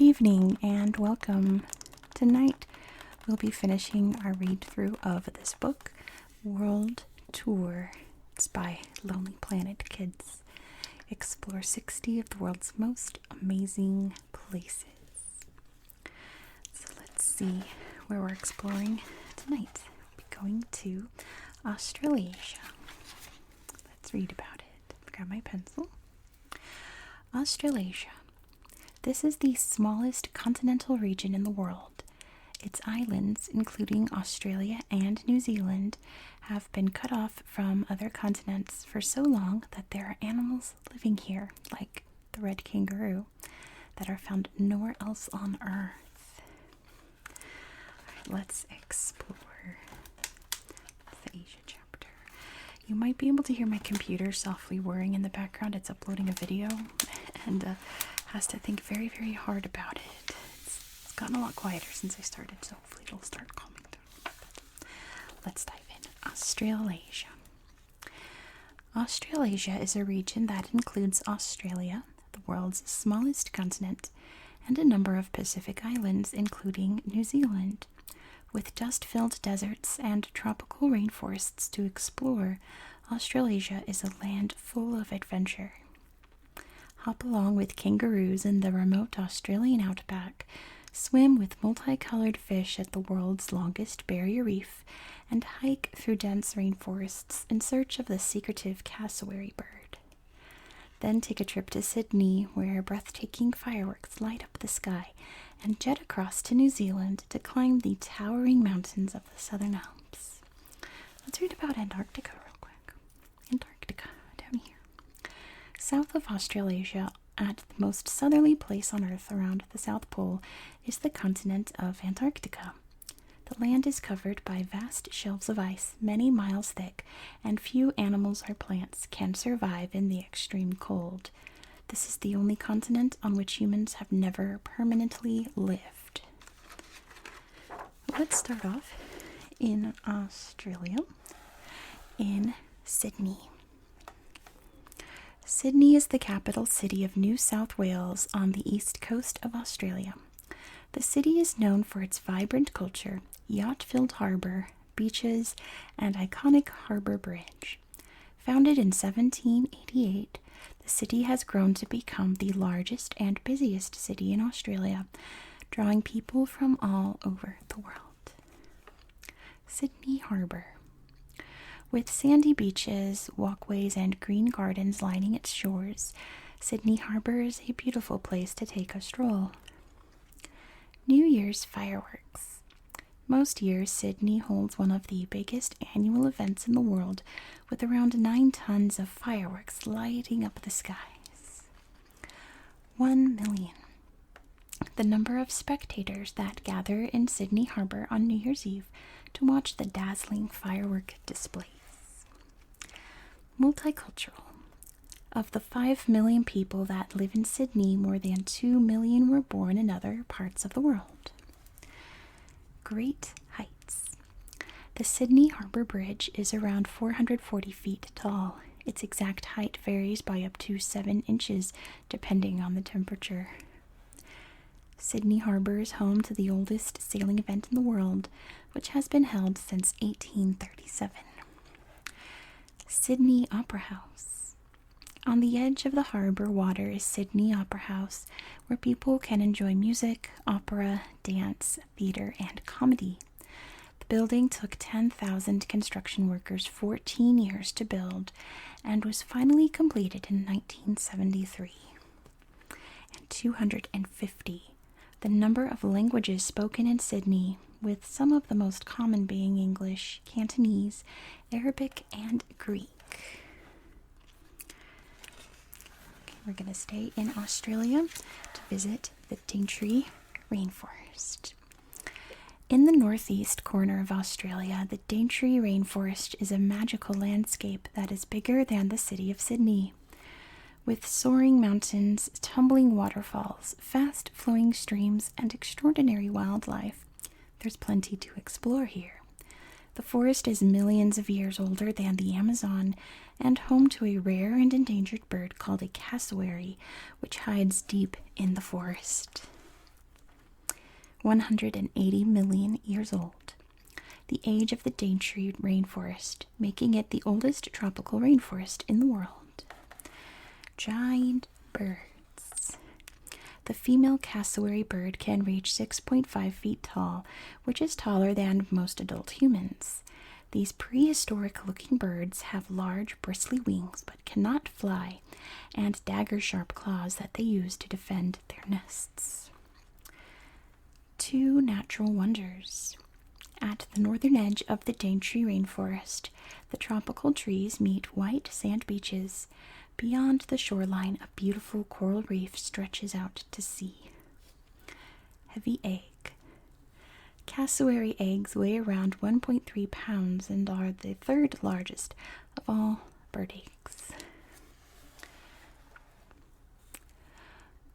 Good evening and welcome. Tonight we'll be finishing our read through of this book, World Tour. It's by Lonely Planet Kids. Explore 60 of the world's most amazing places. So let's see where we're exploring tonight. We'll be going to Australasia. Let's read about it. Grab my pencil. Australasia. This is the smallest continental region in the world. Its islands, including Australia and New Zealand, have been cut off from other continents for so long that there are animals living here, like the red kangaroo, that are found nowhere else on Earth. Alright, let's explore the Asia chapter. You might be able to hear my computer softly whirring in the background. It's uploading a video and has to think very, very hard about it. It's gotten a lot quieter since I started, so hopefully it'll start calming down. But let's dive in. Australasia. Australasia is a region that includes Australia, the world's smallest continent, and a number of Pacific islands, including New Zealand. With dust-filled deserts and tropical rainforests to explore, Australasia is a land full of adventure. Hop along with kangaroos in the remote Australian outback, swim with multicolored fish at the world's longest barrier reef, and hike through dense rainforests in search of the secretive cassowary bird. Then take a trip to Sydney, where breathtaking fireworks light up the sky, and jet across to New Zealand to climb the towering mountains of the Southern Alps. Let's read about Antarctica real quick. Antarctica, down here. South of Australasia, at the most southerly place on Earth around the South Pole, is the continent of Antarctica. The land is covered by vast shelves of ice, many miles thick, and few animals or plants can survive in the extreme cold. This is the only continent on which humans have never permanently lived. Let's start off in Australia, in Sydney. Sydney is the capital city of New South Wales on the east coast of Australia. The city is known for its vibrant culture, yacht-filled harbour, beaches, and iconic harbour bridge. Founded in 1788, the city has grown to become the largest and busiest city in Australia, drawing people from all over the world. Sydney Harbour. With sandy beaches, walkways, and green gardens lining its shores, Sydney Harbour is a beautiful place to take a stroll. New Year's fireworks. Most years, Sydney holds one of the biggest annual events in the world, with around 9 tons of fireworks lighting up the skies. 1 million. The number of spectators that gather in Sydney Harbour on New Year's Eve to watch the dazzling firework displays. Multicultural. Of the 5 million people that live in Sydney, more than 2 million were born in other parts of the world. Great heights. The Sydney Harbour Bridge is around 440 feet tall. Its exact height varies by up to 7 inches, depending on the temperature. Sydney Harbour is home to the oldest sailing event in the world, which has been held since 1837. Sydney Opera House. On the edge of the harbour water is Sydney Opera House, where people can enjoy music, opera, dance, theatre, and comedy. The building took 10,000 construction workers 14 years to build and was finally completed in 1973. And 250. The number of languages spoken in Sydney, with some of the most common being English, Cantonese, Arabic, and Greek. Okay, we're going to stay in Australia to visit the Daintree rainforest. In the northeast corner of Australia, the Daintree rainforest is a magical landscape that is bigger than the city of Sydney. With soaring mountains, tumbling waterfalls, fast-flowing streams, and extraordinary wildlife, there's plenty to explore here. The forest is millions of years older than the Amazon and home to a rare and endangered bird called a cassowary, which hides deep in the forest. 180 million years old, the age of the Daintree rainforest, making it the oldest tropical rainforest in the world. Giant birds. The female cassowary bird can reach 6.5 feet tall, which is taller than most adult humans. These prehistoric-looking birds have large, bristly wings but cannot fly, and dagger-sharp claws that they use to defend their nests. Two natural wonders. At the northern edge of the Daintree rainforest, the tropical trees meet white sand beaches. Beyond the shoreline, a beautiful coral reef stretches out to sea. Heavy egg. Cassowary eggs weigh around 1.3 pounds and are the third largest of all bird eggs.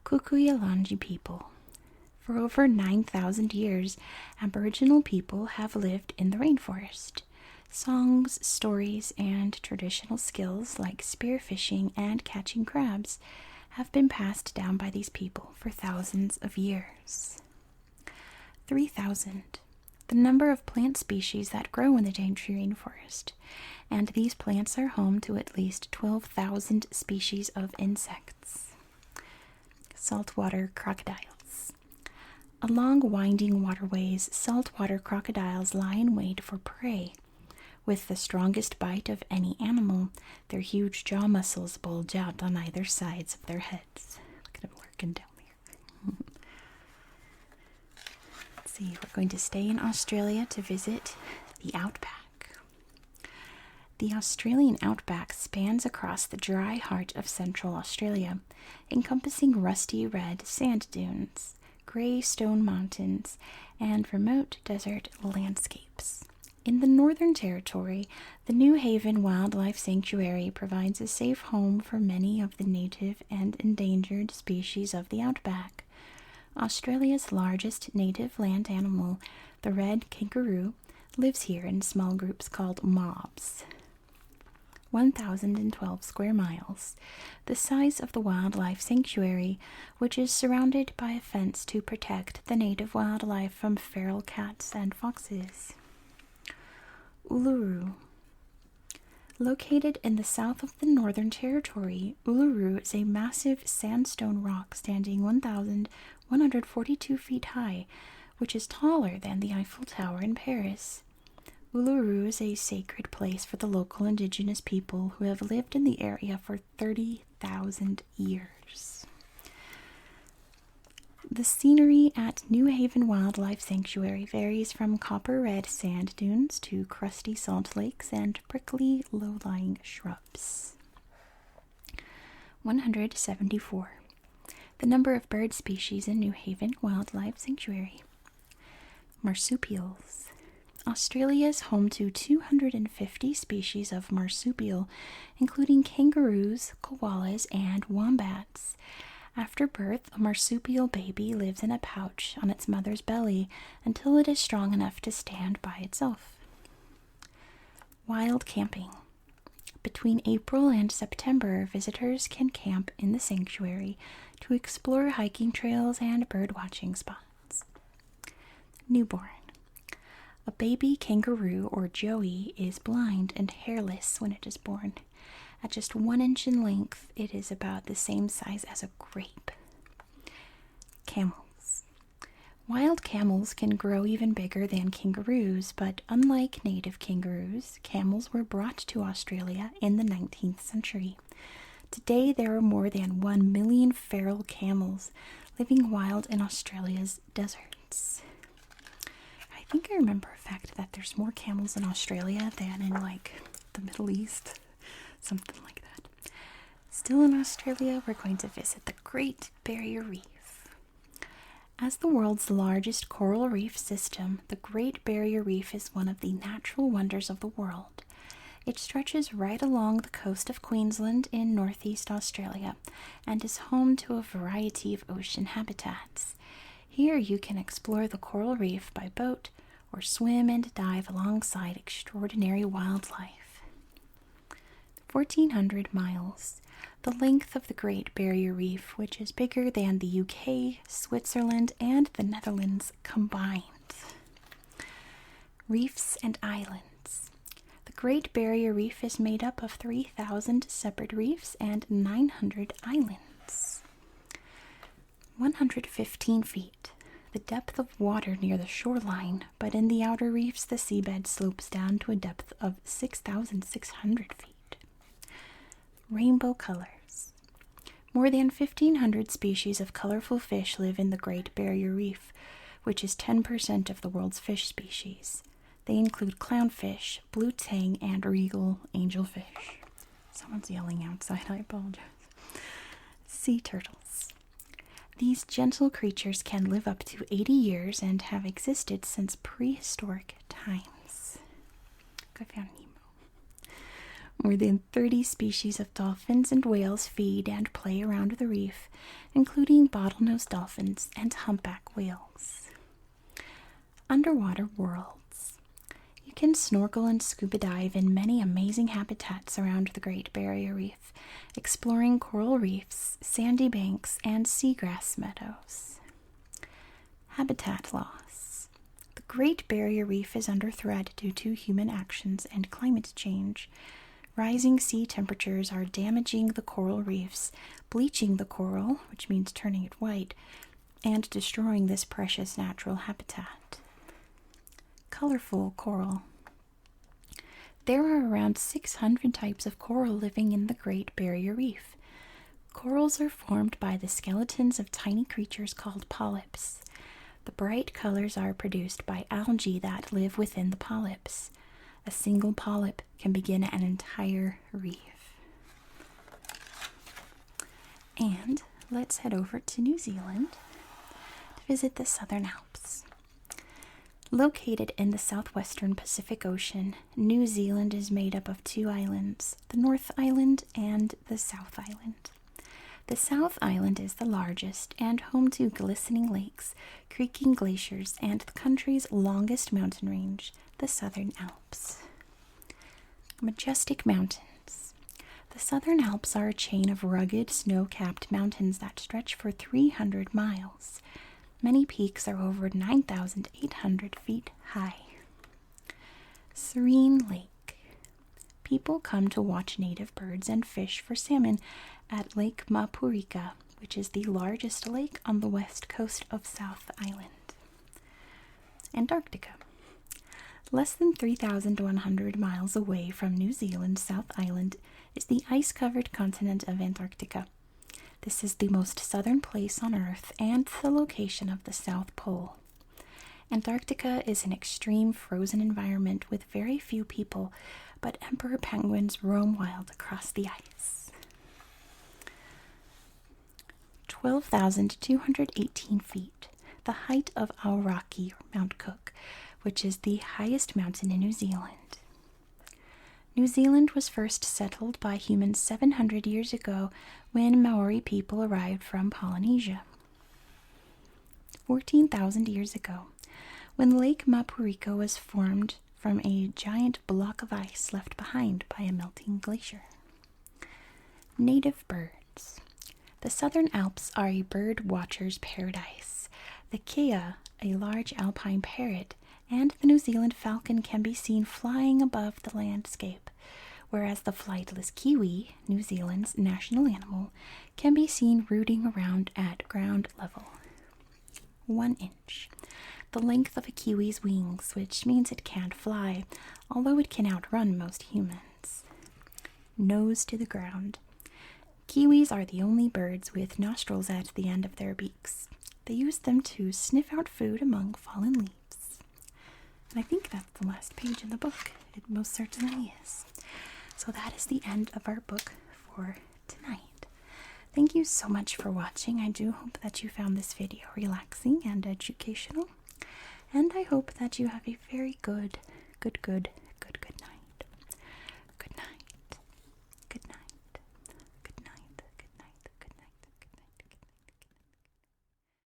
Kukuyalanji people. For over 9,000 years, Aboriginal people have lived in the rainforest. Songs, stories, and traditional skills like spearfishing and catching crabs have been passed down by these people for thousands of years. 3,000. The number of plant species that grow in the Daintree rainforest, and these plants are home to at least 12,000 species of insects. Saltwater crocodiles. Along winding waterways, saltwater crocodiles lie in wait for prey. With the strongest bite of any animal, their huge jaw muscles bulge out on either sides of their heads. Look at them working down there. Let's see, we're going to stay in Australia to visit the outback. The Australian outback spans across the dry heart of central Australia, encompassing rusty red sand dunes, grey stone mountains, and remote desert landscapes. In the Northern Territory, the New Haven Wildlife Sanctuary provides a safe home for many of the native and endangered species of the outback. Australia's largest native land animal, the red kangaroo, lives here in small groups called mobs. 1,012 square miles, the size of the wildlife sanctuary, which is surrounded by a fence to protect the native wildlife from feral cats and foxes. Uluru. Located in the south of the Northern Territory, Uluru is a massive sandstone rock standing 1,142 feet high, which is taller than the Eiffel Tower in Paris. Uluru is a sacred place for the local indigenous people who have lived in the area for 30,000 years. The scenery at New Haven Wildlife Sanctuary varies from copper red sand dunes to crusty salt lakes and prickly low-lying shrubs. 174. The number of bird species in New Haven Wildlife Sanctuary. Marsupials. Australia is home to 250 species of marsupial, including kangaroos, koalas, and wombats. After birth, a marsupial baby lives in a pouch on its mother's belly until it is strong enough to stand by itself. Wild camping. Between April and September, visitors can camp in the sanctuary to explore hiking trails and bird-watching spots. Newborn. A baby kangaroo, or joey, is blind and hairless when it is born. At just 1 inch in length, it is about the same size as a grape. Camels. Wild camels can grow even bigger than kangaroos, but unlike native kangaroos, camels were brought to Australia in the 19th century. Today, there are more than 1 million feral camels living wild in Australia's deserts. I think I remember a fact that there's more camels in Australia than in, the Middle East. Something like that. Still in Australia, we're going to visit the Great Barrier Reef. As the world's largest coral reef system, the Great Barrier Reef is one of the natural wonders of the world. It stretches right along the coast of Queensland in northeast Australia and is home to a variety of ocean habitats. Here you can explore the coral reef by boat or swim and dive alongside extraordinary wildlife. 1,400 miles. the length of the Great Barrier Reef, which is bigger than the UK, Switzerland, and the Netherlands combined. Reefs and islands. The Great Barrier Reef is made up of 3,000 separate reefs and 900 islands. 115 feet. The depth of water near the shoreline, but in the outer reefs the seabed slopes down to a depth of 6,600 feet. Rainbow colors. More than 1,500 species of colorful fish live in the Great Barrier Reef, which is 10% of the world's fish species. They include clownfish, blue tang, and regal angelfish. Someone's yelling outside, I apologize. Sea turtles. These gentle creatures can live up to 80 years and have existed since prehistoric times. I found Nemo. More than 30 species of dolphins and whales feed and play around the reef, including bottlenose dolphins and humpback whales. Underwater worlds. You can snorkel and scuba dive in many amazing habitats around the Great Barrier Reef, exploring coral reefs, sandy banks, and seagrass meadows. Habitat loss. The Great Barrier Reef is under threat due to human actions and climate change. Rising sea temperatures are damaging the coral reefs, bleaching the coral, which means turning it white, and destroying this precious natural habitat. Colorful coral. There are around 600 types of coral living in the Great Barrier Reef. Corals are formed by the skeletons of tiny creatures called polyps. The bright colors are produced by algae that live within the polyps. A single polyp can begin an entire reef. And let's head over to New Zealand to visit the Southern Alps. Located in the southwestern Pacific Ocean, New Zealand is made up of two islands, the North Island and the South Island. The South Island is the largest and home to glistening lakes, creaking glaciers, and the country's longest mountain range, the Southern Alps. Majestic mountains. The Southern Alps are a chain of rugged, snow-capped mountains that stretch for 300 miles. Many peaks are over 9,800 feet high. Serene Lake. People come to watch native birds and fish for salmon at Lake Maupurika, which is the largest lake on the west coast of South Island. Antarctica. Less than 3,100 miles away from New Zealand's South Island is the ice-covered continent of Antarctica. This is the most southern place on Earth and the location of the South Pole. Antarctica is an extreme frozen environment with very few people, but emperor penguins roam wild across the ice. 12,218 feet, the height of Aoraki, or Mount Cook, which is the highest mountain in New Zealand. New Zealand was first settled by humans 700 years ago when Maori people arrived from Polynesia. 14,000 years ago, when Lake Maupurika was formed from a giant block of ice left behind by a melting glacier. Native birds. The Southern Alps are a bird watcher's paradise. The kea, a large alpine parrot, and the New Zealand falcon can be seen flying above the landscape, whereas the flightless kiwi, New Zealand's national animal, can be seen rooting around at ground level. 1 inch. The length of a kiwi's wings, which means it can't fly, although it can outrun most humans. Nose to the ground. Kiwis are the only birds with nostrils at the end of their beaks. They use them to sniff out food among fallen leaves. And I think that's the last page in the book. It most certainly is. So that is the end of our book for tonight. Thank you so much for watching. I do hope that you found this video relaxing and educational. And I hope that you have a very good